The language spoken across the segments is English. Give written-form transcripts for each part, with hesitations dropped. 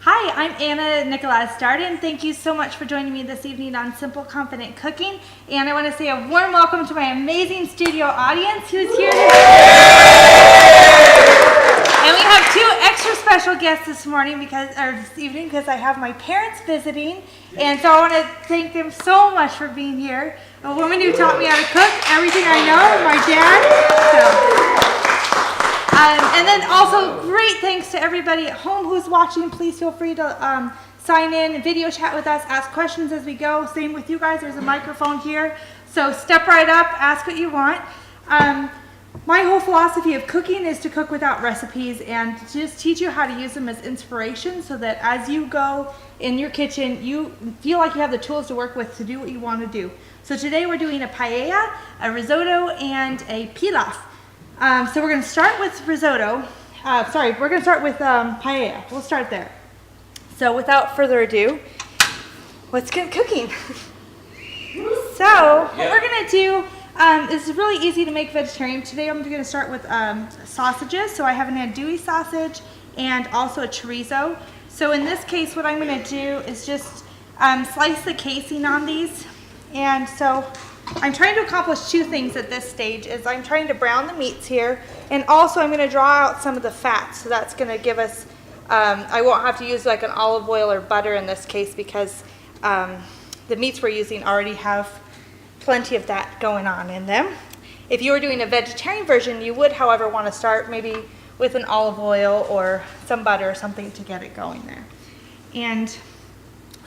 Hi, I'm Anna Nicholas Darden. Thank you so much for joining me this evening on Simple Confident Cooking. And I want to say a warm welcome to my amazing studio audience who's here today. And we have two extra special guests this evening because I have my parents visiting. And so I want to thank them so much for being here. A woman who taught me how to cook everything I know, my dad. And then also great thanks to everybody at home who's watching. Please feel free to sign in, video chat with us, ask questions as we go. Same with you guys, there's a microphone here. So step right up, ask what you want. My whole philosophy of cooking is to cook without recipes and to just teach you how to use them as inspiration so that as you go in your kitchen, you feel like you have the tools to work with to do what you want to do. So today we're doing a paella, a risotto, and a pilaf. So we're going to start with risotto. We're going to start with paella. We'll start there. So without further ado, let's get cooking. So what we're going to do is really easy to make vegetarian. Today I'm going to start with sausages. So I have an andouille sausage and also a chorizo. So in this case, what I'm going to do is just slice the casing on these. And so I'm trying to accomplish two things at this stage. Is I'm trying to brown the meats here, and also I'm going to draw out some of the fat. So that's going to give us, I won't have to use like an olive oil or butter in this case because the meats we're using already have plenty of that going on in them. If you were doing a vegetarian version, you would, however, want to start maybe with an olive oil or some butter or something to get it going there. And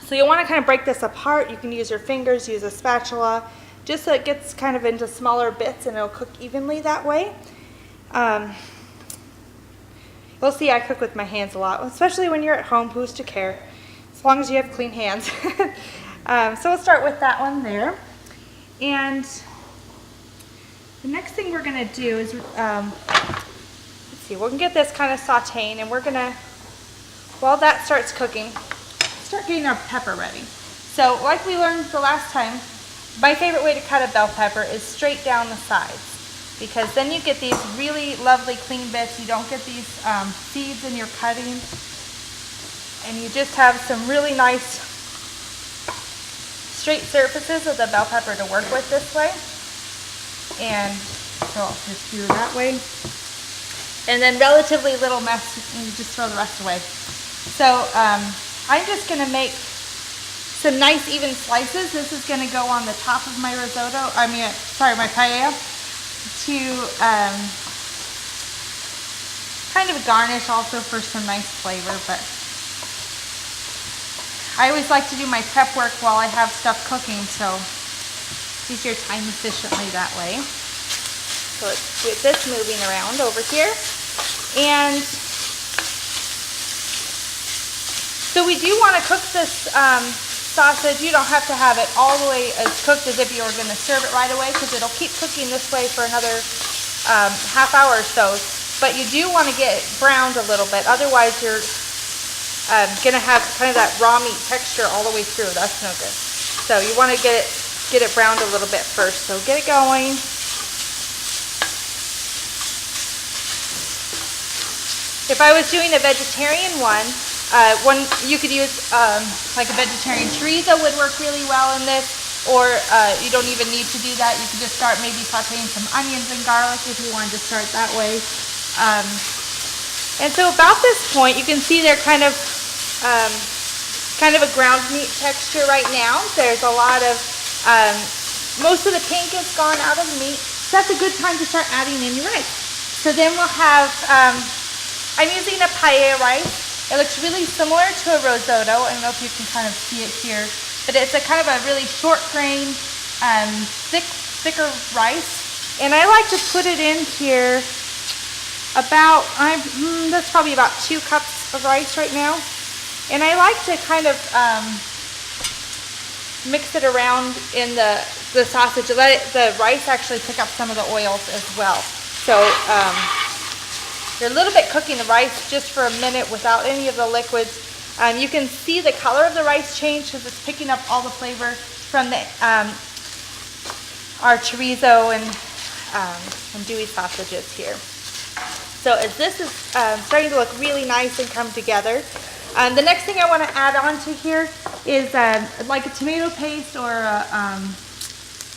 so you'll want to kind of break this apart. You can use your fingers, use a spatula, just so it gets kind of into smaller bits and it'll cook evenly that way. You'll see I cook with my hands a lot, especially when you're at home. Who's to care? As long as you have clean hands. So we'll start with that one there. And the next thing we're going to do is, let's see, we'll get this kind of sauteing, and we're going to, while that starts cooking, start getting our pepper ready. So like we learned the last time, my favorite way to cut a bell pepper is straight down the sides, because then you get these really lovely clean bits. You don't get these seeds in your cutting, and you just have some really nice straight surfaces of the bell pepper to work with this way. And so I'll just do it that way. And then relatively little mess, and you just throw the rest away. So I'm just going to make some nice even slices. This is going to go on the top of my risotto, my paella, to kind of garnish also for some nice flavor. But I always like to do my prep work while I have stuff cooking, so it's easier time efficiently that way. So let's get this moving around over here. And so we do want to cook this sausage. You don't have to have it all the way as cooked as if you were going to serve it right away, because it'll keep cooking this way for another half hour or so. But you do want to get it browned a little bit, otherwise you're going to have kind of that raw meat texture all the way through. That's no good. So you want to get it browned a little bit first. So get it going. If I was doing a vegetarian one you could use like a vegetarian chorizo would work really well in this, or you don't even need to do that. You could just start maybe sauteing some onions and garlic if you wanted to start that way. And so about this point, you can see they're kind of a ground meat texture right now. There's a lot of, most of the pink is gone out of the meat. So that's a good time to start adding in your rice. So then we'll have, I'm using a paella rice. It looks really similar to a risotto. I don't know if you can kind of see it here, but it's a kind of a really short grain, thicker rice. And I like to put it in here about, that's probably about 2 cups of rice right now. And I like to kind of mix it around in the sausage, let the rice actually pick up some of the oils as well. So you're a little bit cooking the rice just for a minute without any of the liquids. You can see the color of the rice change because it's picking up all the flavor from the our chorizo and andouille sausages here. So as this is starting to look really nice and come together, The next thing I want to add on to here is like a tomato paste, or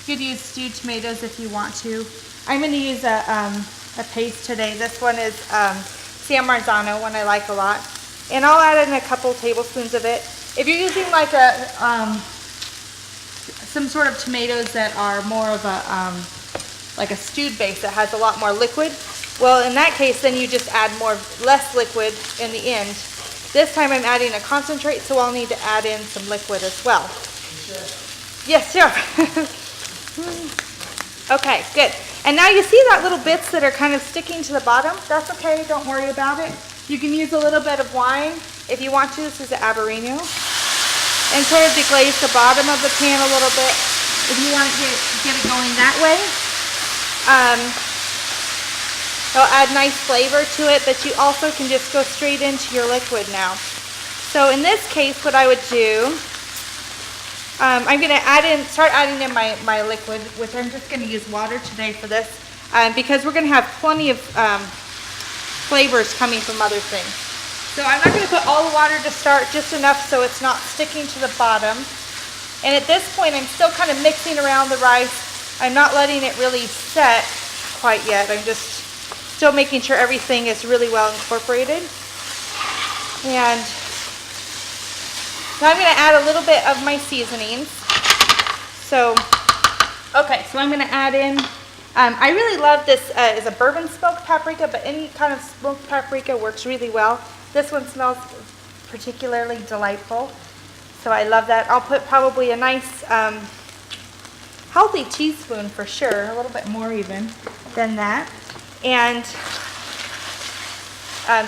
you could use stewed tomatoes if you want to. I'm going to use a paste today. This one is San Marzano, one I like a lot. And I'll add in a couple tablespoons of it. If you're using like some sort of tomatoes that are more of a like a stewed base that has a lot more liquid, well, in that case, then you just add less liquid in the end. This time I'm adding a concentrate, so I'll need to add in some liquid as well. Yes, sure. Okay, good. And now you see that little bits that are kind of sticking to the bottom? That's okay, don't worry about it. You can use a little bit of wine if you want to. This is an Averino. And sort of deglaze the bottom of the pan a little bit if you want to get it going that way. It'll add nice flavor to it, but you also can just go straight into your liquid now. So in this case, what I would do, I'm going to start adding in my liquid, which I'm just going to use water today for this, because we're going to have plenty of flavors coming from other things. So I'm not going to put all the water to start, just enough so it's not sticking to the bottom. And at this point, I'm still kind of mixing around the rice. I'm not letting it really set quite yet. I'm just still making sure everything is really well incorporated. And now I'm going to add a little bit of my seasonings. So, okay, so I'm going to add in, I really love this, is a bourbon smoked paprika, but any kind of smoked paprika works really well. This one smells particularly delightful, so I love that. I'll put probably a nice, healthy teaspoon for sure, a little bit more even than that. And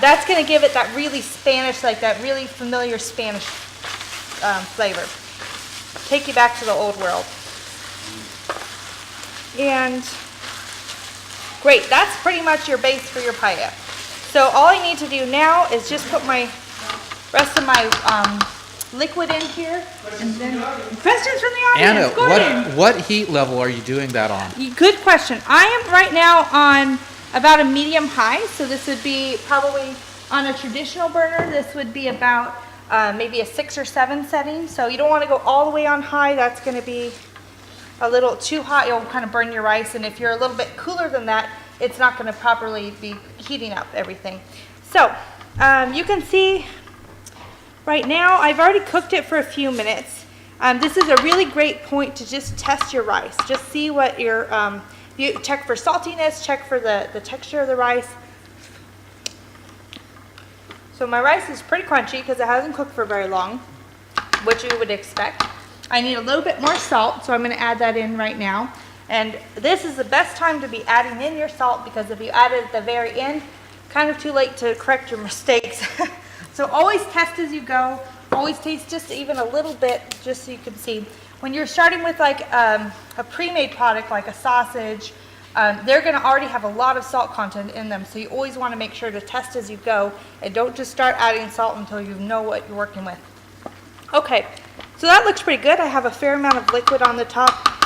that's going to give it that really Spanish, like that really familiar Spanish flavor. Take you back to the old world. And great, that's pretty much your base for your paella. So all I need to do now is just put my rest of my liquid in here. And then questions from the audience. Anna, what heat level are you doing that on? Good question. I am right now on about a medium high. So this would be probably on a traditional burner. This would be about maybe a 6 or 7 setting. So you don't want to go all the way on high. That's going to be a little too hot. You'll kind of burn your rice. And if you're a little bit cooler than that, it's not going to properly be heating up everything. So you can see right now I've already cooked it for a few minutes. This is a really great point to just test your rice. Just see what your, you check for saltiness, check for the texture of the rice. So my rice is pretty crunchy because it hasn't cooked for very long, which you would expect. I need a little bit more salt, so I'm going to add that in right now. And this is the best time to be adding in your salt, because if you add it at the very end, kind of too late to correct your mistakes. So always test as you go. Always taste just even a little bit, just so you can see. When you're starting with like a pre-made product like a sausage, they're going to already have a lot of salt content in them. So you always want to make sure to test as you go, and don't just start adding salt until you know what you're working with. Okay, so that looks pretty good. I have a fair amount of liquid on the top.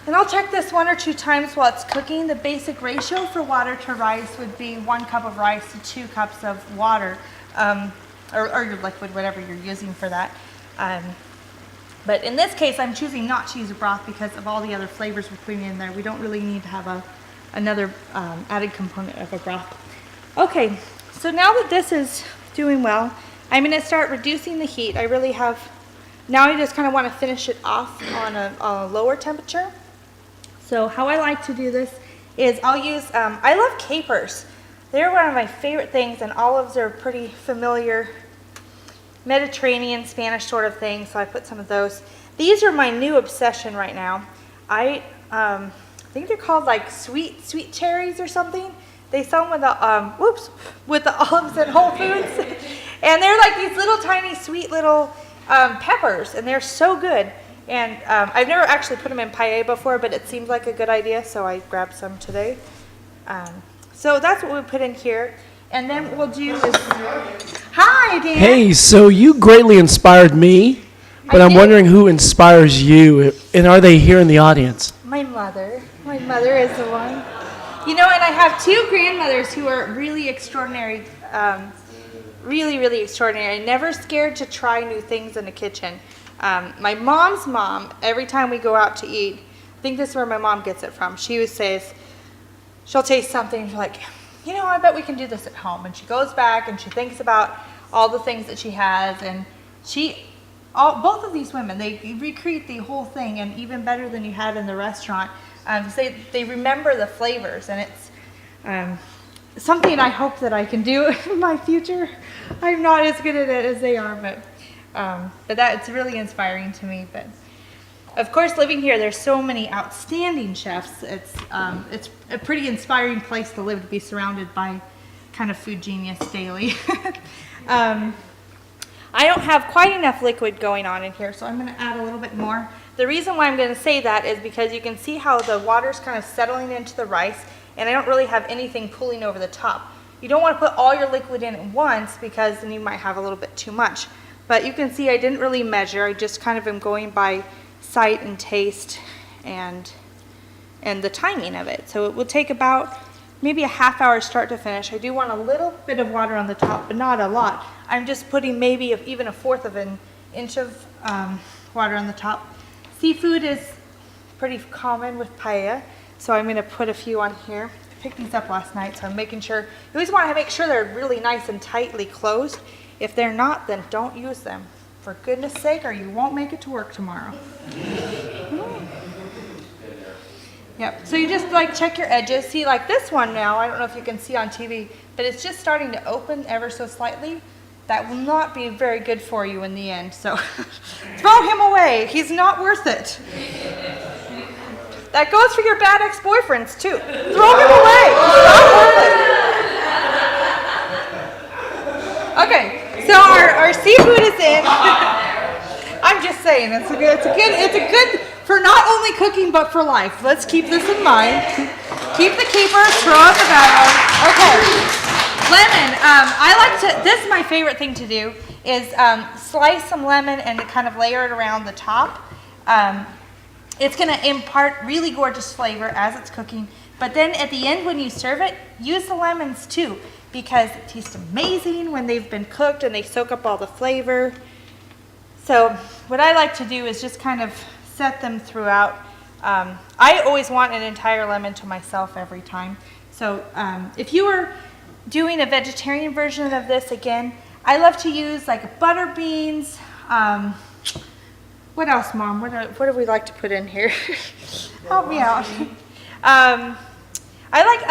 And I'll check this 1 or 2 times while it's cooking. The basic ratio for water to rice would be 1 cup of rice to 2 cups of water, or your liquid, whatever you're using for that. But in this case, I'm choosing not to use a broth because of all the other flavors we're putting in there. We don't really need to have another added component of a broth. Okay, so now that this is doing well, I'm going to start reducing the heat. I really have, now I just kind of want to finish it off on a lower temperature. So how I like to do this is I'll use, I love capers. They're one of my favorite things, and olives are pretty familiar Mediterranean, Spanish sort of thing, so I put some of those. These are my new obsession right now. I think they're called like sweet cherries or something. They sell them with the, with the olives at Whole Foods. And they're like these little tiny sweet little peppers, and they're so good. And I've never actually put them in paella before, but it seems like a good idea, so I grabbed some today. So that's what we put in here. And then what we'll do is... Hi, Dan. Hey, so you greatly inspired me, but I'm wondering who inspires you, and are they here in the audience? My mother. My mother is the one. You know, and I have 2 grandmothers who are really extraordinary really, really extraordinary. I'm never scared to try new things in the kitchen. My mom's mom, every time we go out to eat, I think this is where my mom gets it from. She always says, she'll taste something, she's like, you know, I bet we can do this at home. And she goes back and she thinks about all the things that she has, and both of these women, they recreate the whole thing, and even better than you had in the restaurant. They remember the flavors, and it's something I hope that I can do in my future. I'm not as good at it as they are, but it's really inspiring to me. But of course, living here, there's so many outstanding chefs. It's a pretty inspiring place to live, to be surrounded by kind of food genius daily. I don't have quite enough liquid going on in here, so I'm going to add a little bit more. The reason why I'm going to say that is because you can see how the water's kind of settling into the rice, and I don't really have anything pooling over the top. You don't want to put all your liquid in at once, because then you might have a little bit too much. But you can see I didn't really measure. I just kind of am going by sight and taste and the timing of it. So it will take about maybe a half hour start to finish. I do want a little bit of water on the top, but not a lot. I'm just putting maybe even a fourth of an inch of water on the top. Seafood is pretty common with paella, so I'm going to put a few on here. I picked these up last night, so I'm making sure. You always want to make sure they're really nice and tightly closed. If they're not, then don't use them, for goodness sake, or you won't make it to work tomorrow. Yep, so you just like check your edges. See, like this one now, I don't know if you can see on TV, but it's just starting to open ever so slightly. That will not be very good for you in the end, so throw him away. He's not worth it. That goes for your bad ex-boyfriends too. Throw him away. He's not worth it. Okay, so our seafood is in. I'm just saying, it's a good for not only cooking but for life. Let's keep this in mind. Keep the keeper, throw out the bad one. Okay. Lemon. I like to. This is my favorite thing to do is slice some lemon and kind of layer it around the top. It's going to impart really gorgeous flavor as it's cooking. But then at the end, when you serve it, use the lemons too, because it tastes amazing when they've been cooked and they soak up all the flavor. So what I like to do is just kind of set them throughout. I always want an entire lemon to myself every time. So if you were doing a vegetarian version of this, again, I love to use like butter beans. What else, Mom? What do we like to put in here? Help me out. I like,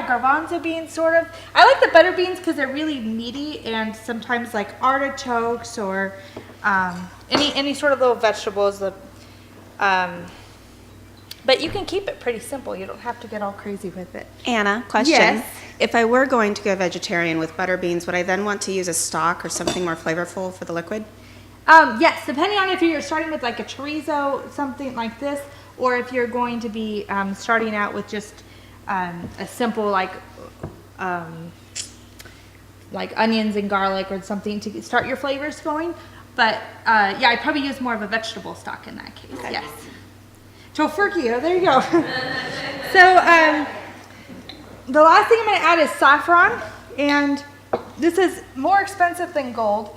garbanzo beans, sort of. I like the butter beans because they're really meaty, and sometimes like artichokes or any sort of little vegetables. But you can keep it pretty simple. You don't have to get all crazy with it. Anna, question. Yes. If I were going to go vegetarian with butter beans, would I then want to use a stock or something more flavorful for the liquid? Yes, depending on if you're starting with like a chorizo, something like this, or if you're going to be starting out with just a simple like onions and garlic or something to start your flavors going. But yeah, I'd probably use more of a vegetable stock in that case. Okay. Yes. Tofurkey, there you go. So the last thing I'm going to add is saffron, and this is more expensive than gold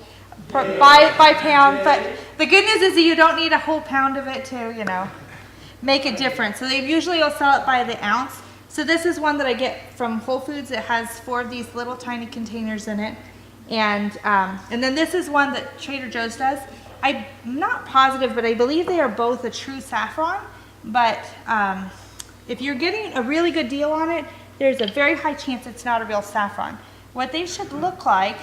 by pound, but the good news is that you don't need a whole pound of it to, make a difference. So they usually will sell it by the ounce. So this is one that I get from Whole Foods. It has 4 of these little tiny containers in it, and then this is one that Trader Joe's does. I'm not positive, but I believe they are both a true saffron. But if you're getting a really good deal on it, there's a very high chance it's not a real saffron. What they should look like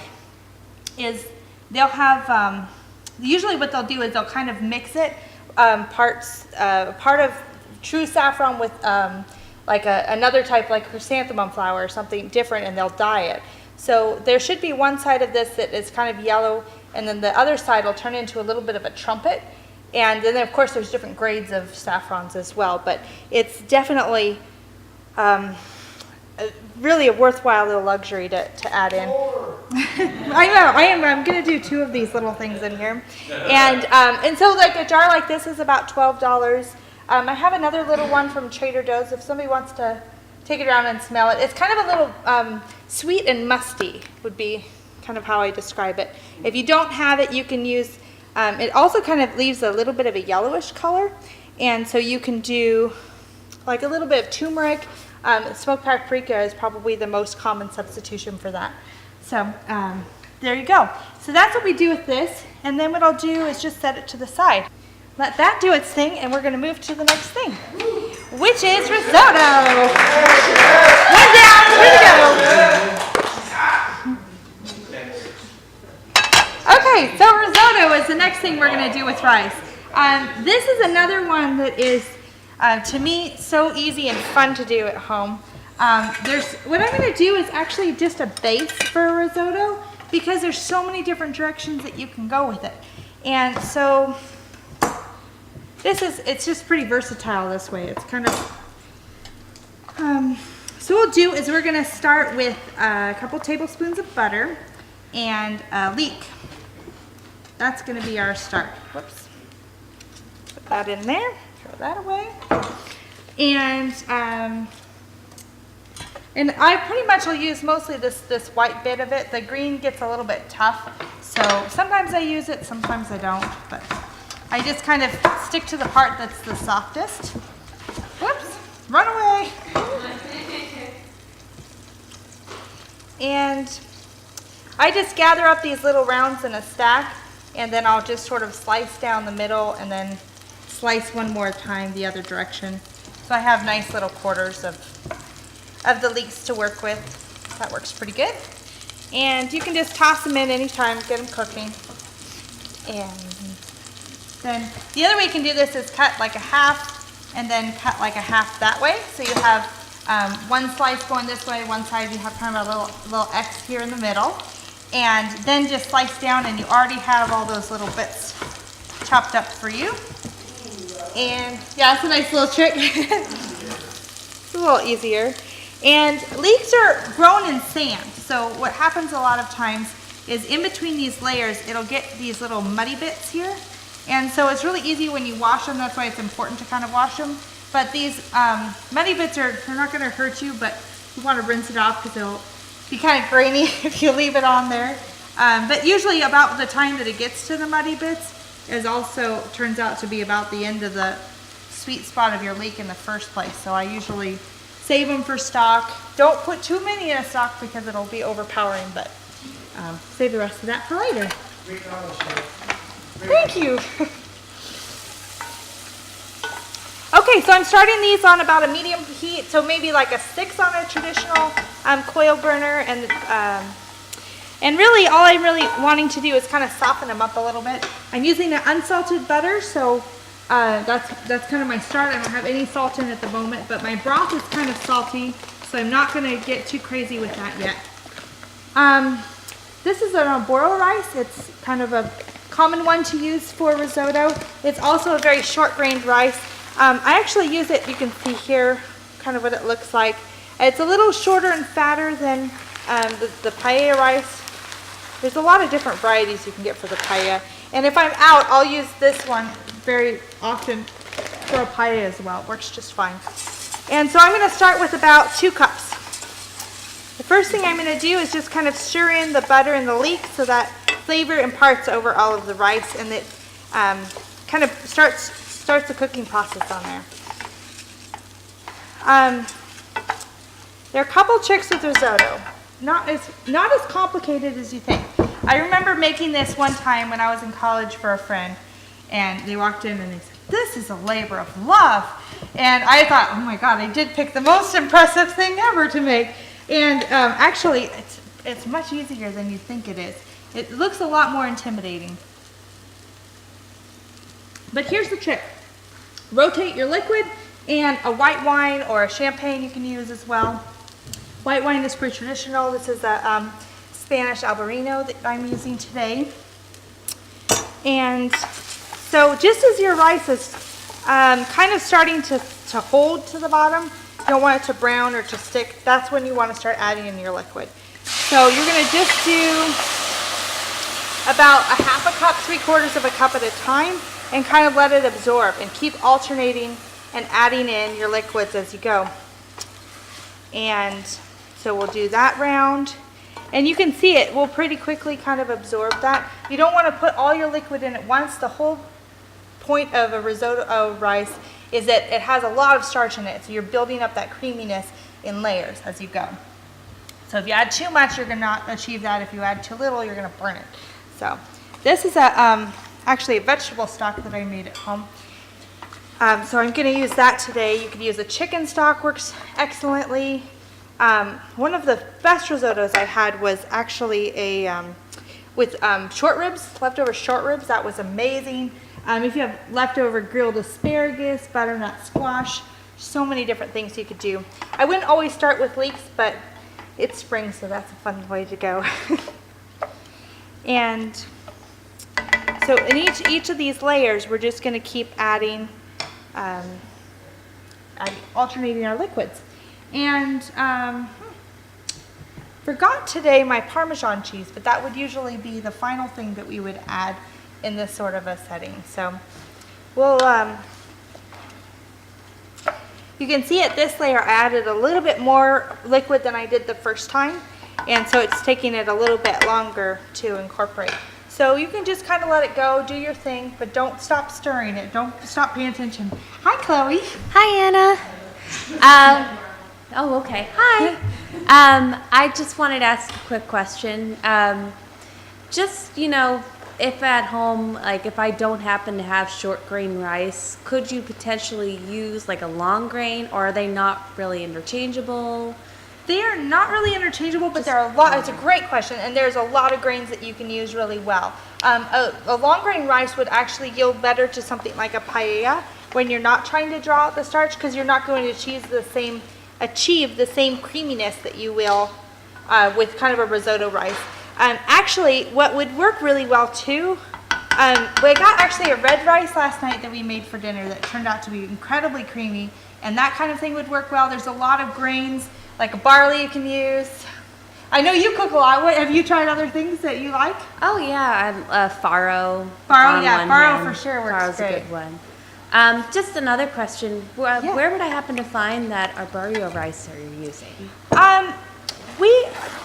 is they'll have, usually what they'll do is they'll kind of mix it, part of true saffron with like another type, like chrysanthemum flower or something different, and they'll dye it. So there should be one side of this that is kind of yellow, and then the other side will turn into a little bit of a trumpet. And then, of course, there's different grades of saffrons as well, but it's definitely really a worthwhile little luxury to add in. I know, I'm going to do 2 of these little things in here. And so like a jar like this is about $12. I have another little one from Trader Joe's if somebody wants to take it around and smell it. It's kind of a little sweet and musty would be kind of how I describe it. If you don't have it, you can use, it also kind of leaves a little bit of a yellowish color. And so you can do like a little bit of turmeric. Smoked paprika is probably the most common substitution for that. So there you go. So that's what we do with this. And then what I'll do is just set it to the side. Let that do its thing, and we're going to move to the next thing, which is risotto. One down, here we go. Okay, so risotto is the next thing we're going to do with rice. This is another one that is, to me, so easy and fun to do at home. What I'm going to do is actually just a base for a risotto, because there's so many different directions that you can go with it. And so it's just pretty versatile this way. It's kind of, so what we'll do is we're going to start with a couple tablespoons of butter and a leek. That's going to be our start. Whoops. Put that in there, throw that away. And I pretty much will use mostly this white bit of it. The green gets a little bit tough, so sometimes I use it, sometimes I don't, but I just kind of stick to the part that's the softest. Whoops, run away. And I just gather up these little rounds in a stack, and then I'll just sort of slice down the middle and then slice one more time the other direction. So I have nice little quarters of the leeks to work with. That works pretty good. And you can just toss them in anytime, get them cooking. And then the other way you can do this is cut like a half and then cut like a half that way. So you have one slice going this way, one side you have kind of a little X here in the middle. And then just slice down, and you already have all those little bits chopped up for you. And yeah, it's a nice little trick. It's a little easier. And leeks are grown in sand. So what happens a lot of times is in between these layers, it'll get these little muddy bits here. And so it's really easy when you wash them. That's why it's important to kind of wash them. But these muddy bits they're not going to hurt you, but you want to rinse it off because they'll be kind of grainy if you leave it on there. But usually about the time that it gets to the muddy bits is also turns out to be about the end of the sweet spot of your leek in the first place. So I usually save them for stock. Don't put too many in a stock because it'll be overpowering, but save the rest of that for later. Thank you. Okay, so I'm starting these on about a medium heat, so maybe like a 6 on a traditional coil burner, and really all I'm really wanting to do is kind of soften them up a little bit. I'm using an unsalted butter, so that's kind of my start. I don't have any salt in at the moment, but my broth is kind of salty, so I'm not going to get too crazy with that yet. This is an arboro rice. It's kind of a common one to use for risotto. It's also a very short-grained rice. I actually use it, you can see here kind of what it looks like. It's a little shorter and fatter than the paella rice. There's a lot of different varieties you can get for the paella. And if I'm out, I'll use this one very often for a paella as well. It works just fine. And so I'm going to start with about 2 cups. The first thing I'm going to do is just kind of stir in the butter and the leek so that flavor imparts over all of the rice, and it kind of starts the cooking process on there. There are a couple tricks with risotto. Not as complicated as you think. I remember making this one time when I was in college for a friend, and they walked in and they said, "This is a labor of love." And I thought, oh my God, I did pick the most impressive thing ever to make. And actually, it's much easier than you think it is. It looks a lot more intimidating. But here's the trick. Rotate your liquid, and a white wine or a champagne you can use as well. White wine is pretty traditional. This is a Spanish Albarino that I'm using today. And so just as your rice is kind of starting to hold to the bottom, you don't want it to brown or to stick, that's when you want to start adding in your liquid. So you're going to just do about a half a cup, 3/4 of a cup at a time, and kind of let it absorb, and keep alternating and adding in your liquids as you go. And so we'll do that round. And you can see it will pretty quickly kind of absorb that. You don't want to put all your liquid in at once. The whole point of a risotto rice is that it has a lot of starch in it, so you're building up that creaminess in layers as you go. So if you add too much, you're going to not achieve that. If you add too little, you're going to burn it. So this is actually a vegetable stock that I made at home. So I'm going to use that today. You could use a chicken stock, works excellently. One of the best risottos I had was actually with short ribs, leftover short ribs. That was amazing. If you have leftover grilled asparagus, butternut squash, so many different things you could do. I wouldn't always start with leeks, but it's spring, so that's a fun way to go. And so in each of these layers, we're just going to keep adding, alternating our liquids. And forgot today my Parmesan cheese, but that would usually be the final thing that we would add in this sort of a setting. So we'll, you can see at this layer I added a little bit more liquid than I did the first time, and so it's taking it a little bit longer to incorporate. So you can just kind of let it go, do your thing, but don't stop stirring it. Don't stop paying attention. Hi, Chloe. Hi, Anna. Oh, okay. Hi. I just wanted to ask a quick question. Just, if at home, like if I don't happen to have short grain rice, could you potentially use like a long grain, or are they not really interchangeable? They are not really interchangeable, but there are a lot. It's a great question, and there's a lot of grains that you can use really well. A long grain rice would actually yield better to something like a paella when you're not trying to draw out the starch, because you're not going to achieve the same creaminess that you will with kind of a risotto rice. Actually, what would work really well too, we got actually a red rice last night that we made for dinner that turned out to be incredibly creamy, and that kind of thing would work well. There's a lot of grains, like a barley you can use. I know you cook a lot. Have you tried other things that you like? Oh yeah, farro. Farro, yeah, farro for sure works Farro's great. a good one. Just another question. Where would I happen to find that arborio rice are you using?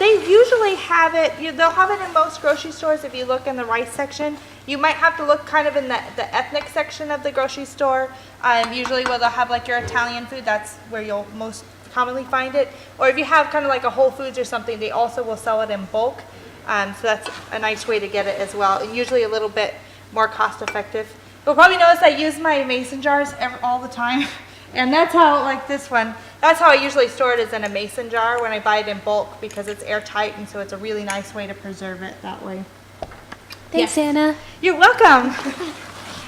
They usually have it, they'll have it in most grocery stores if you look in the rice section. You might have to look kind of in the ethnic section of the grocery store. Usually where they'll have like your Italian food, that's where you'll most commonly find it. Or if you have kind of like a Whole Foods or something, they also will sell it in bulk. So that's a nice way to get it as well. And usually a little bit more cost effective. You'll probably notice I use my mason jars all the time. And that's how, like this one, that's how I usually store it, is in a mason jar when I buy it in bulk, because it's airtight, and so it's a really nice way to preserve it that way. Thanks, Anna. You're welcome.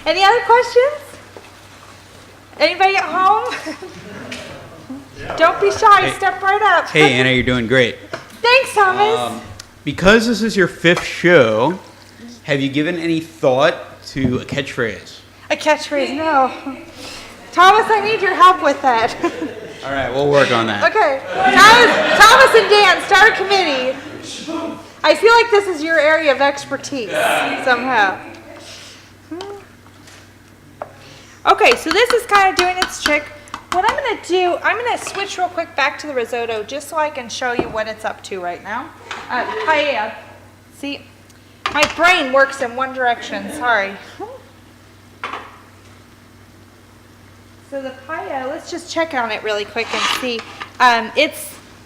Any other questions? Anybody at home? Don't be shy, step right up. Hey, Anna, you're doing great. Thanks, Thomas. Because this is your 5th show, have you given any thought to a catchphrase? A catchphrase, no. Thomas, I need your help with that. All right, we'll work on that. Okay. Thomas and Dan, start a committee. I feel like this is your area of expertise somehow. Okay, so this is kind of doing its trick. What I'm going to do, I'm going to switch real quick back to the risotto just so I can show you what it's up to right now. Paella. See, my brain works in one direction, sorry. So the paella, let's just check on it really quick and see.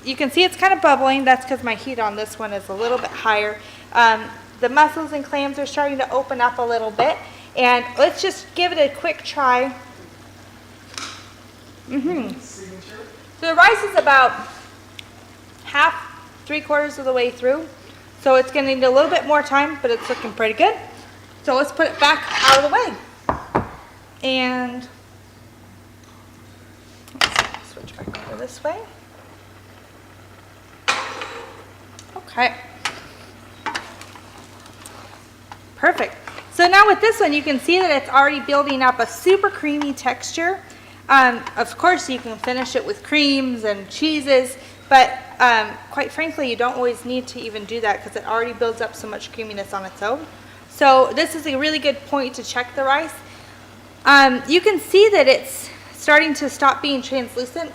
You can see it's kind of bubbling. That's because my heat on this one is a little bit higher. The mussels and clams are starting to open up a little bit. And let's just give it a quick try. So the rice is about half, 3/4 of the way through. So it's going to need a little bit more time, but it's looking pretty good. So let's put it back out of the way. And let's switch back over this way. Okay. Perfect. So now with this one, you can see that it's already building up a super creamy texture. Of course, you can finish it with creams and cheeses, but quite frankly, you don't always need to even do that because it already builds up so much creaminess on its own. So this is a really good point to check the rice. You can see that it's starting to stop being translucent.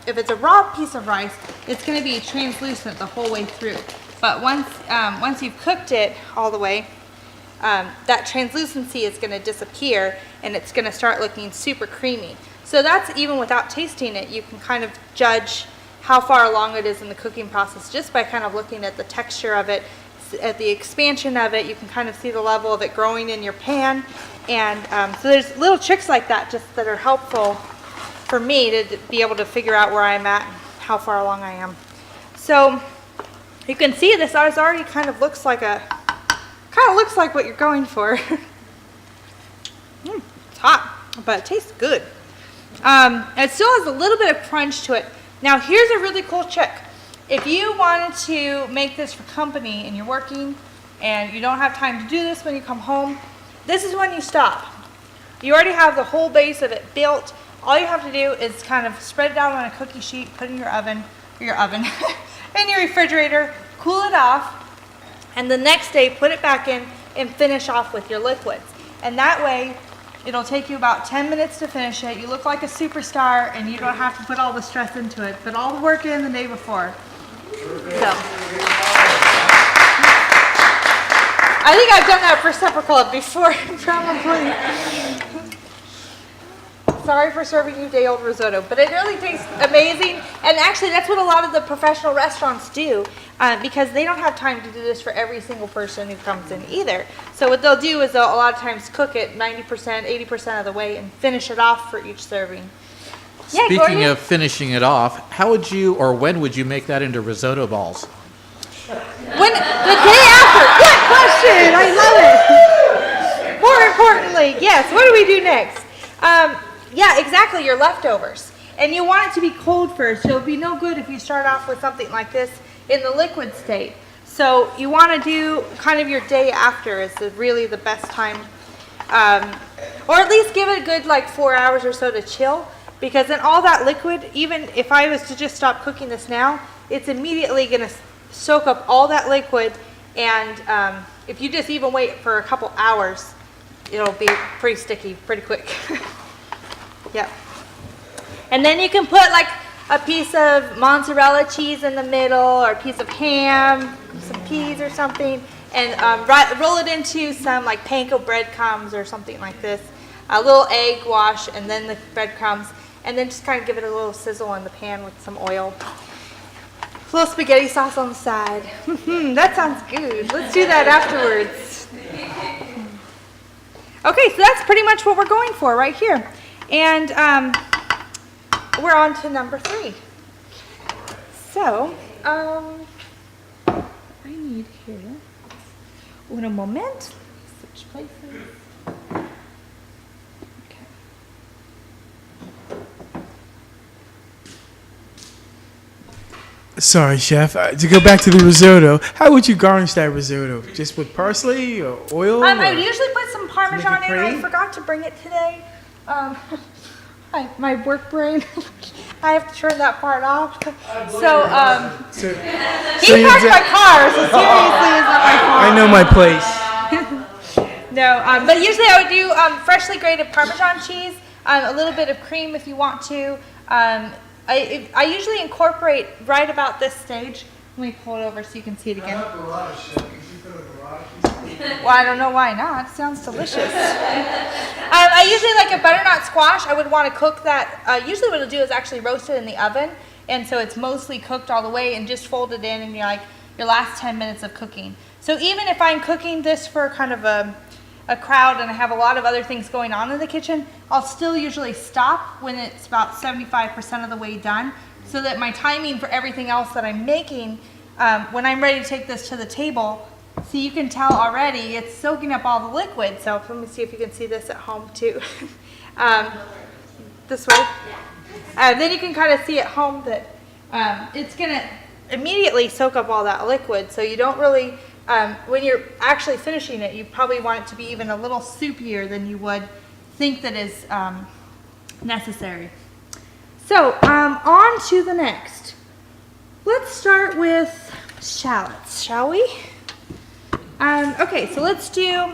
If it's a raw piece of rice, it's going to be translucent the whole way through. But once you've cooked it all the way, that translucency is going to disappear and it's going to start looking super creamy. So that's even without tasting it, you can kind of judge how far along it is in the cooking process just by kind of looking at the texture of it, at the expansion of it. You can kind of see the level of it growing in your pan. And so there's little tricks like that just that are helpful for me to be able to figure out where I'm at and how far along I am. So you can see this already kind of looks like what you're going for. It's hot, but it tastes good. It still has a little bit of crunch to it. Now here's a really cool trick. If you wanted to make this for company and you're working and you don't have time to do this when you come home, this is when you stop. You already have the whole base of it built. All you have to do is kind of spread it out on a cookie sheet, put it in your oven, in your refrigerator, cool it off, and the next day put it back in and finish off with your liquids. And that way, it'll take you about 10 minutes to finish it. You look like a superstar and you don't have to put all the stress into it. Put all the work in the day before. So, I think I've done that for supper club before, probably. Sorry for serving you day-old risotto, but it really tastes amazing. And actually, that's what a lot of the professional restaurants do because they don't have time to do this for every single person who comes in either. So what they'll do is they'll a lot of times cook it 90%, 80% of the way and finish it off for each serving. Yeah, Speaking Gordon? of finishing it off, how would you or when would you make that into risotto balls? The day after. Good question. I love it. More importantly, yes. What do we do next? Yeah, exactly. Your leftovers, and you want it to be cold first. So it'll be no good if you start off with something like this in the liquid state. So you want to do kind of your day after is really the best time, or at least give it a good like 4 hours or so to chill. Because then all that liquid, even if I was to just stop cooking this now, it's immediately going to soak up all that liquid. And if you just even wait for a couple hours, it'll be pretty sticky pretty quick. Yep. And then you can put like a piece of mozzarella cheese in the middle or a piece of ham, some peas or something, and roll it into some like panko breadcrumbs or something like this. A little egg wash and then the breadcrumbs. And then just kind of give it a little sizzle in the pan with some oil. A little spaghetti sauce on the side. That sounds good. Let's do that afterwards. Okay, so that's pretty much what we're going for right here. And we're on to number 3. So, I need here, un moment, switch places. Sorry, Chef. To go back to the risotto, how would you garnish that risotto? Just with parsley or oil? I or- usually put some Parmesan Make it in. I pretty? forgot to bring it today. My work brain. I have to turn that part off. So, So he you parked ju- my car, so seriously, it's not my fault. I know my place. No, but usually I would do freshly grated Parmesan cheese, a little bit of cream if you want to. I usually incorporate right about this stage. Let me pull it over so you can see it again. Well, I don't know why not. It sounds delicious. I usually like a butternut squash. I would want to cook that. Usually what I'll do is actually roast it in the oven, and so it's mostly cooked all the way and just fold it in your last 10 minutes of cooking. So even if I'm cooking this for kind of a crowd and I have a lot of other things going on in the kitchen, I'll still usually stop when it's about 75% of the way done so that my timing for everything else that I'm making, when I'm ready to take this to the table, see, you can tell already it's soaking up all the liquid. So let me see if you can see this at home too. This way. Then you can kind of see at home that it's going to immediately soak up all that liquid. So you don't really, when you're actually finishing it, you probably want it to be even a little soupier than you would think that is necessary. So on to the next. Let's start with shallots, shall we? Okay, so let's do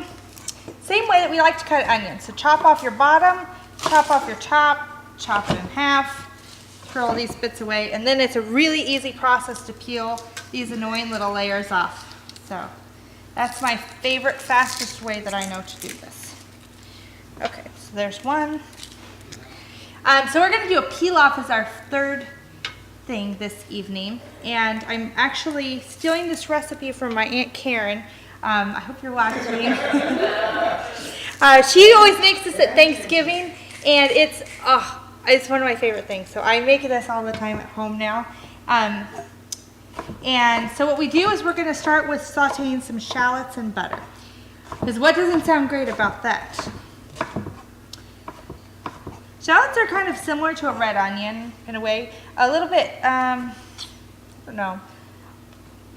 same way that we like to cut onions. So chop off your bottom, chop off your top, chop it in half, throw all these bits away, and then it's a really easy process to peel these annoying little layers off. So that's my favorite, fastest way that I know to do this. Okay, so there's one. So we're gonna do a pilaf as our third thing this evening, and I'm actually stealing this recipe from my Aunt Karen. I hope you're watching. She always makes this at Thanksgiving, and it's one of my favorite things. So I make this all the time at home now. And so what we do is we're going to start with sauteing some shallots in butter. Because what doesn't sound great about that? Shallots are kind of similar to a red onion in a way. A little bit, I don't know.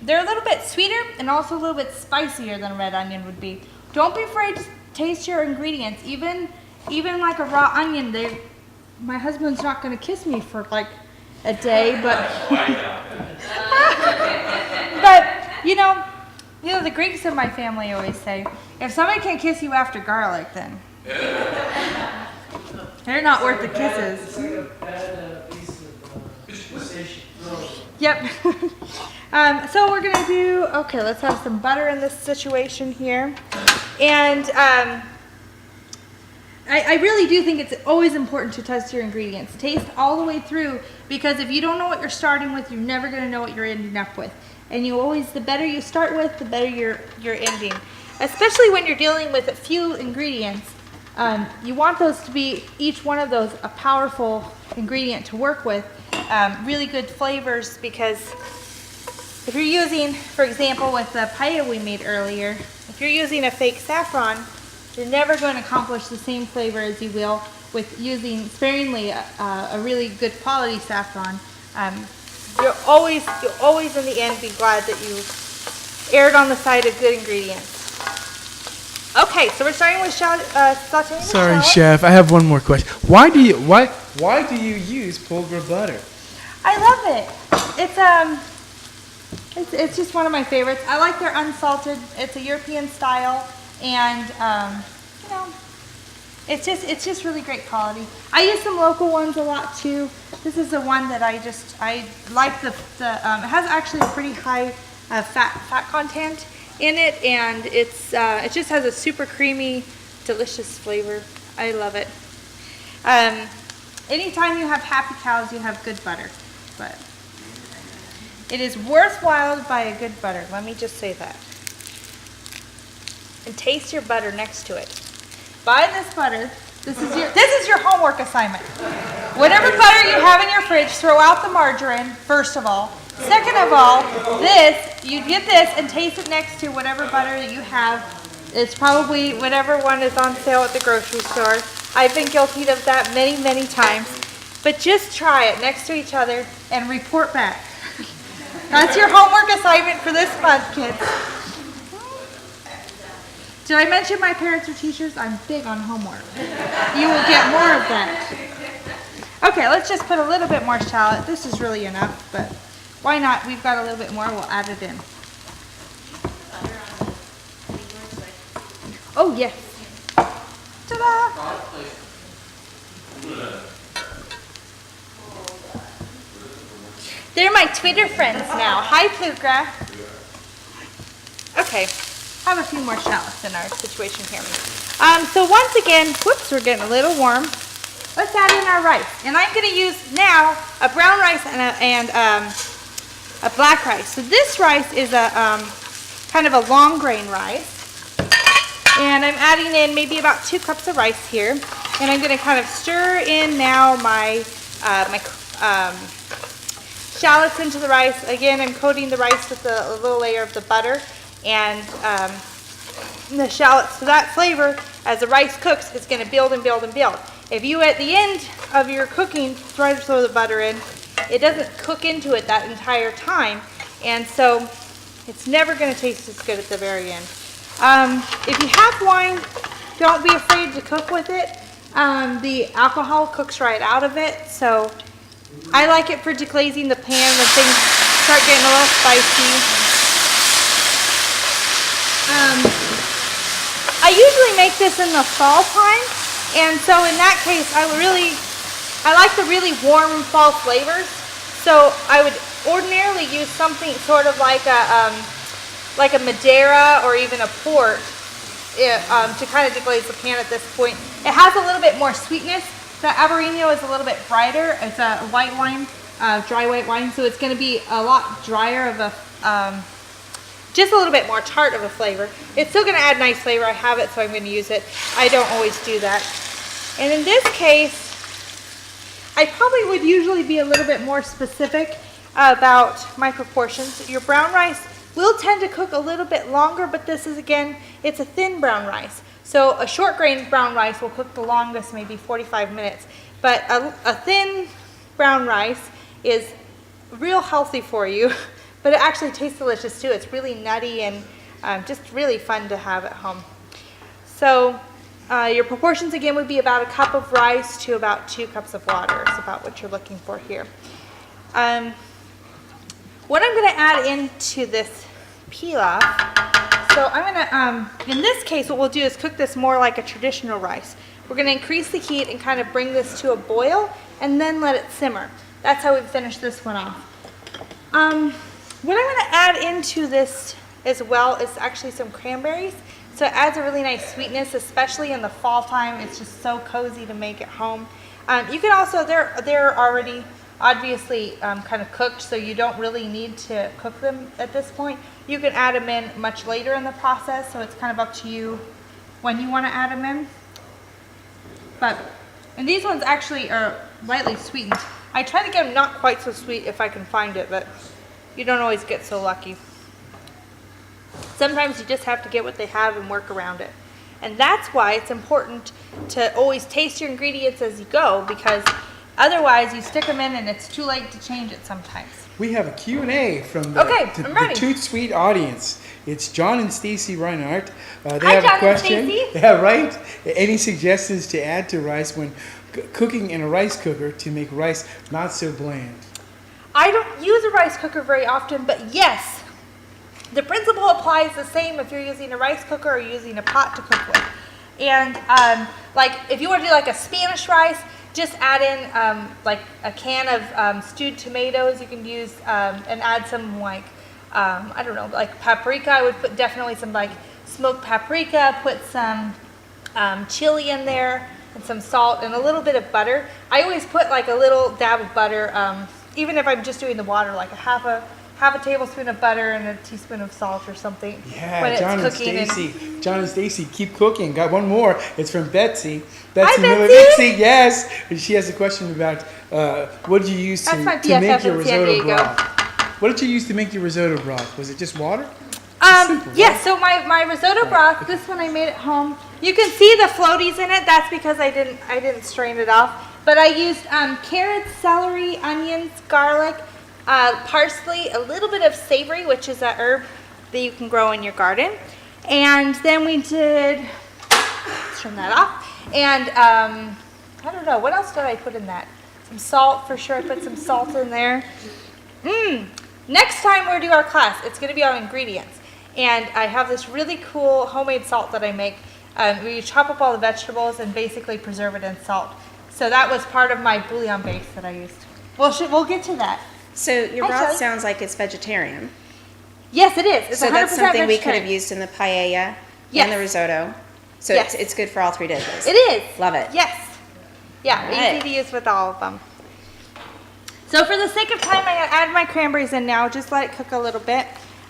They're a little bit sweeter and also a little bit spicier than a red onion would be. Don't be afraid to taste your ingredients. Even like a raw onion, my husband's not going to kiss me for like a day, but but you know the Greeks in my family always say, if somebody can kiss you after garlic, then they're not worth the kisses. Yep. So we're gonna do, okay, let's have some butter in this situation here. And I really do think it's always important to test your ingredients. Taste all the way through, because if you don't know what you're starting with, you're never gonna know what you're ending up with. And the better you start with, the better you're ending. Especially when you're dealing with a few ingredients. You want those to be, each one of those, a powerful ingredient to work with. Really good flavors, because if you're using, for example, with the paella we made earlier, if you're using a fake saffron, you're never going to accomplish the same flavor as you will with using sparingly a really good quality saffron. You'll always in the end be glad that you erred on the side of good ingredients. Okay, so we're starting with sauteing. Sorry, chef. I have one more question. Why do you use Pulver butter? I love it. It's just one of my favorites. I like their unsalted. It's a European style, and it's just really great quality. I use some local ones a lot too. This is the one that I like. It has actually a pretty high fat content in it, and it just has a super creamy, delicious flavor. I love it. Anytime you have happy cows, you have good butter, but it is worthwhile to buy a good butter. Let me just say that. And taste your butter next to it. Buy this butter. This is your homework assignment. Whatever butter you have in your fridge, throw out the margarine, first of all. Second of all, you get this and taste it next to whatever butter that you have. It's probably whatever one is on sale at the grocery store. I've been guilty of that many, many times. But just try it next to each other and report back. That's your homework assignment for this month, kids. Did I mention my parents are teachers? I'm big on homework. You will get more of that. Okay, let's just put a little bit more shallot. This is really enough, but why not? We've got a little bit more. We'll add it in. Oh, yes. Ta-da! They're my Twitter friends now. Hi, Plugra. Okay, have a few more shallots in our situation here. So once again, whoops, we're getting a little warm. Let's add in our rice. And I'm going to use now a brown rice and a black rice. So this rice is a kind of a long grain rice. And I'm adding in maybe about 2 cups of rice here. And I'm going to kind of stir in now my shallots into the rice. Again, I'm coating the rice with a little layer of the butter and the shallots. So that flavor, as the rice cooks, is going to build and build and build. If you, at the end of your cooking, try to throw the butter in, it doesn't cook into it that entire time. And so it's never going to taste as good at the very end. If you have wine, don't be afraid to cook with it. The alcohol cooks right out of it. So I like it for deglazing the pan when things start getting a little spicy. I usually make this in the fall time, and so in that case, I would really I like the really warm fall flavors. So I would ordinarily use something sort of like a Madeira or even a port to kind of deglaze the pan at this point. It has a little bit more sweetness. The Albarino is a little bit brighter. It's a white wine, dry white wine, so it's going to be a lot drier of a, just a little bit more tart of a flavor. It's still going to add nice flavor. I have it, so I'm going to use it. I don't always do that. And in this case, I probably would usually be a little bit more specific about my proportions. Your brown rice will tend to cook a little bit longer, but this is, again, it's a thin brown rice. So a short grain brown rice will cook the longest, maybe 45 minutes. But a thin brown rice is real healthy for you, but it actually tastes delicious too. It's really nutty and just really fun to have at home. So your proportions again would be about a cup of rice to about 2 cups of water. It's about what you're looking for here. What I'm going to add into this pilaf, so I'm going to, in this case, what we'll do is cook this more like a traditional rice. We're going to increase the heat and kind of bring this to a boil and then let it simmer. That's how we finish this one off. What I'm going to add into this as well is actually some cranberries. So it adds a really nice sweetness, especially in the fall time. It's just so cozy to make at home. You can also, they're already obviously kind of cooked, so you don't really need to cook them at this point. You can add them in much later in the process, so it's kind of up to you when you want to add them in. And these ones actually are lightly sweetened. I try to get them not quite so sweet if I can find it, but you don't always get so lucky. Sometimes you just have to get what they have and work around it. And that's why it's important to always taste your ingredients as you go, because otherwise you stick them in and it's too late to change it sometimes. We have a Q&A from the ToutSuite audience. It's John and Stacy Reinhardt. They have John a question. and Stacy. Yeah, right. Any suggestions to add to rice when cooking in a rice cooker to make rice not so bland? I don't use a rice cooker very often, but yes, the principle applies the same if you're using a rice cooker or using a pot to cook with. And like if you want to do like a Spanish rice, just add in like a can of stewed tomatoes. You can use and add some like I don't know, like paprika. I would put definitely some like smoked paprika. Put some chili in there and some salt and a little bit of butter. I always put like a little dab of butter, even if I'm just doing the water, like a half a tablespoon of butter and a teaspoon of salt or something. Yeah, when John it's and cooking. Stacy. John and Stacy, keep cooking. Got one more. It's from Betsy. Hi, Miller. Betsy. Betsy, yes. And she has a question about what did you use to That's make my BFF your in San risotto Diego. broth? What did you use to make your risotto broth? Was it just water? Simple, Yes, right? so my risotto broth, this one I made at home. You can see the floaties in it. That's because I didn't strain it off. But I used carrots, celery, onions, garlic, parsley, a little bit of savory, which is a herb that you can grow in your garden. And then we did, let's turn that off. And I don't know, what else did I put in that? Some salt, for sure. I put some salt in there. Next time we do our class, it's going to be on ingredients. And I have this really cool homemade salt that I make. We chop up all the vegetables and basically preserve it in salt. So that was part of my bouillon base that I used. We'll get to that. So your Hi, broth Shelly. sounds like it's vegetarian. Yes, it is. It's So 100% that's something we could vegetarian. have used in the paella Yes. and the risotto. So Yes. it's good for all 3 dishes. It is. Love it. Yes. Yeah, All right. easy to use with all of them. So for the sake of time, I'm going to add my cranberries in now. Just let it cook a little bit.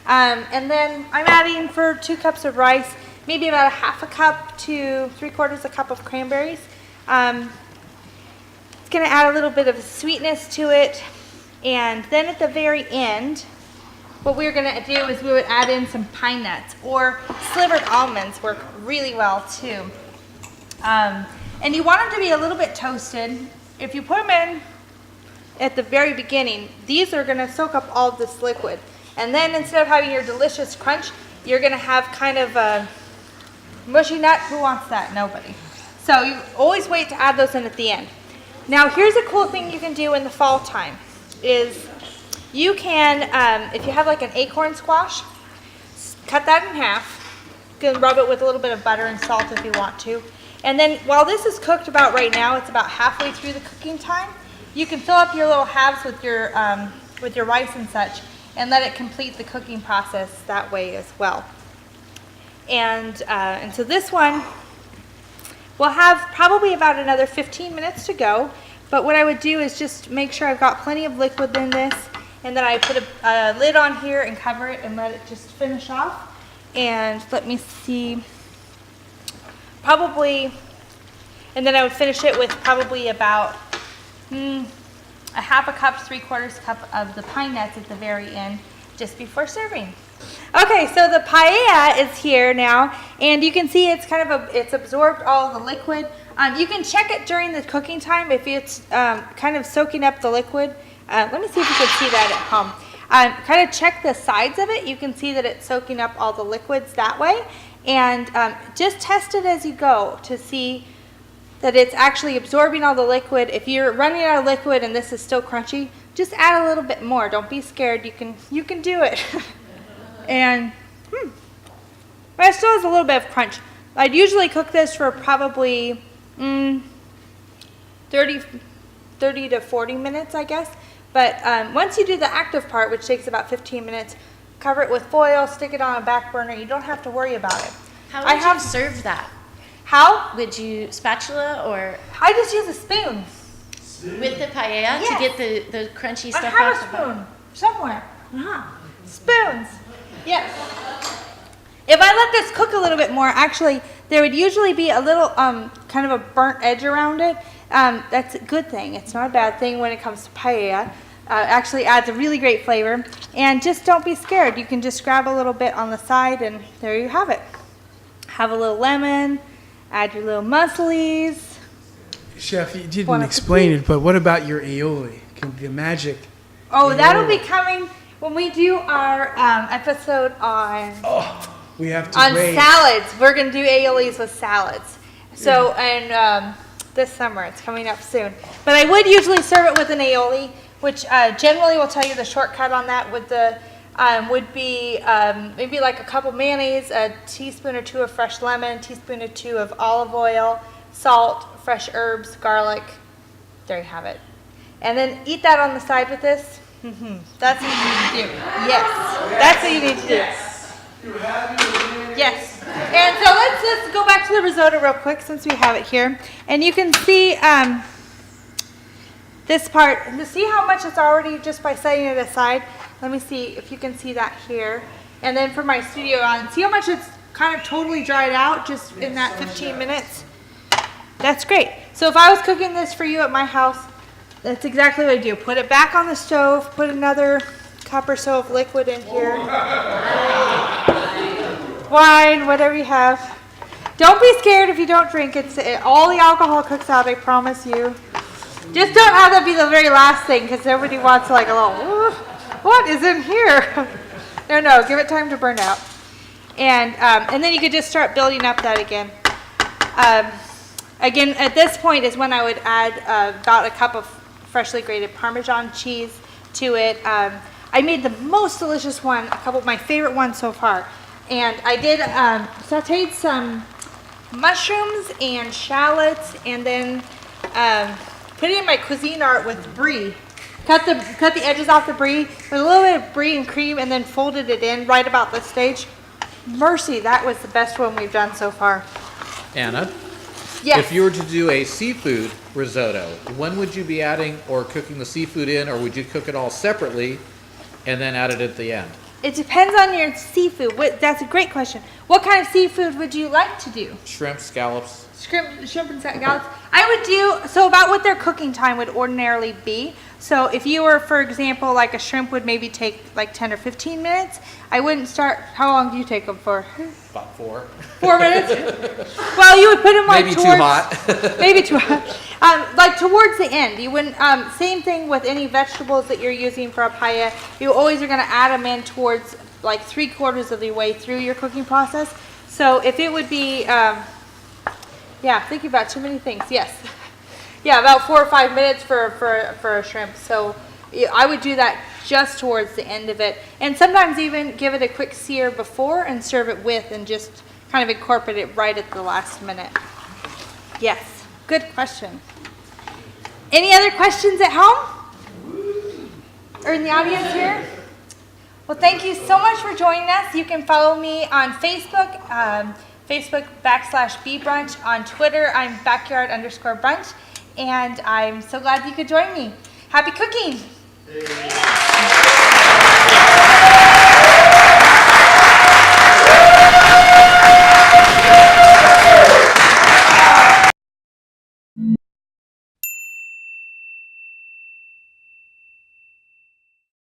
And then I'm adding for 2 cups of rice, maybe about a half a cup to 3/4 a cup of cranberries. It's going to add a little bit of sweetness to it. And then at the very end, what we're going to do is we would add in some pine nuts, or slivered almonds work really well too. And you want them to be a little bit toasted. If you put them in at the very beginning, these are going to soak up all of this liquid. And then instead of having your delicious crunch, you're going to have kind of a mushy nut. Who wants that? Nobody. So you always wait to add those in at the end. Now here's a cool thing you can do in the fall time is you can, if you have like an acorn squash, cut that in half. You can rub it with a little bit of butter and salt if you want to. And then while this is cooked about right now, it's about halfway through the cooking time, you can fill up your little halves with your rice and such and let it complete the cooking process that way as well. And so this one will have probably about another 15 minutes to go. But what I would do is just make sure I've got plenty of liquid in this, and then I put a lid on here and cover it and let it just finish off. And let me see, probably, and then I would finish it with probably about a half a cup, 3/4 cup of the pine nuts at the very end, just before serving. Okay, so the paella is here now, and you can see it's it's absorbed all the liquid. You can check it during the cooking time if it's kind of soaking up the liquid. Let me see if you can see that at home. Kind of check the sides of it. You can see that it's soaking up all the liquids that way. And just test it as you go to see that it's actually absorbing all the liquid. If you're running out of liquid and this is still crunchy, just add a little bit more. Don't be scared. You can do it. And but it still has a little bit of crunch. I'd usually cook this for probably 30 to 40 minutes, I guess. But once you do the active part, which takes about 15 minutes, cover it with foil, stick it on a back burner. You don't have to worry about it. How would you serve that? How? Would you spatula or I just use a spoon. with the paella Yes. to get the crunchy I stuff have out a the spoon somewhere. Spoons. Yes. If I let this cook a little bit more, actually, there would usually be a little kind of a burnt edge around it. That's a good thing. It's not a bad thing when it comes to paella. Actually adds a really great flavor. And just don't be scared. You can just grab a little bit on the side, and there you have it. Have a little lemon. Add your little musselies. Chef, you didn't Bon explain it, but what about your aioli? The magic. Oh, that'll be coming when we do our episode on We have to on wait. salads. We're gonna do aiolis with salads. So and this summer it's coming up soon. But I would usually serve it with an aioli, which generally will tell you the shortcut on that. With the would be maybe like a cup of mayonnaise, a teaspoon or two of fresh lemon, teaspoon or two of olive oil, salt, fresh herbs, garlic. There you have it. And then eat that on the side with this. That's what you need to do. Yes, that's what you need to do. Yes. And so let's go back to the risotto real quick since we have it here. And you can see this part. See how much it's already just by setting it aside. Let me see if you can see that here. And then for my studio on, see how much it's kind of totally dried out just in that 15 minutes? That's great. So if I was cooking this for you at my house, that's exactly what I do. Put it back on the stove, put another cup or so of liquid in here. Wine, whatever you have. Don't be scared if you don't drink. All the alcohol cooks out, I promise you. Just don't have that be the very last thing, because everybody wants like a little, what is in here? No, give it time to burn out. And then you could just start building up that again. Again, at this point is when I would add about a cup of freshly grated Parmesan cheese to it. I made the most delicious one, a couple of my favorite ones so far. And I did sauteed some mushrooms and shallots, and then put it in my Cuisine Art with brie. Cut the edges off the brie with a little bit of brie and cream, and then folded it in right about this stage. Mercy, that was the best one we've done so far. Anna, Yes. if you were to do a seafood risotto, when would you be adding or cooking the seafood in, or would you cook it all separately and then add it at the end? It depends on your seafood. That's a great question. What kind of seafood would you like to do? Shrimp, scallops? Shrimp and scallops. I would do, so about what their cooking time would ordinarily be. So if you were, for example, like a shrimp would maybe take like 10 or 15 minutes. I wouldn't start, how long do you take them for? About 4. 4 minutes? Well, you would put them like Maybe towards, too hot. maybe too hot. Like towards the end. You wouldn't, same thing with any vegetables that you're using for a paella. You always are gonna add them in towards like 3/4 of the way through your cooking process. So if it would be, yeah, thinking about too many things, yes. Yeah, about 4 or 5 minutes for a shrimp. So I would do that just towards the end of it. And sometimes even give it a quick sear before and serve it with, and just kind of incorporate it right at the last minute. Yes, good question. Any other questions at home? Or in the audience here? Well, thank you so much for joining us. You can follow me on Facebook, Facebook.com/bbrunch. On Twitter, I'm backyard_brunch. And I'm so glad you could join me. Happy cooking!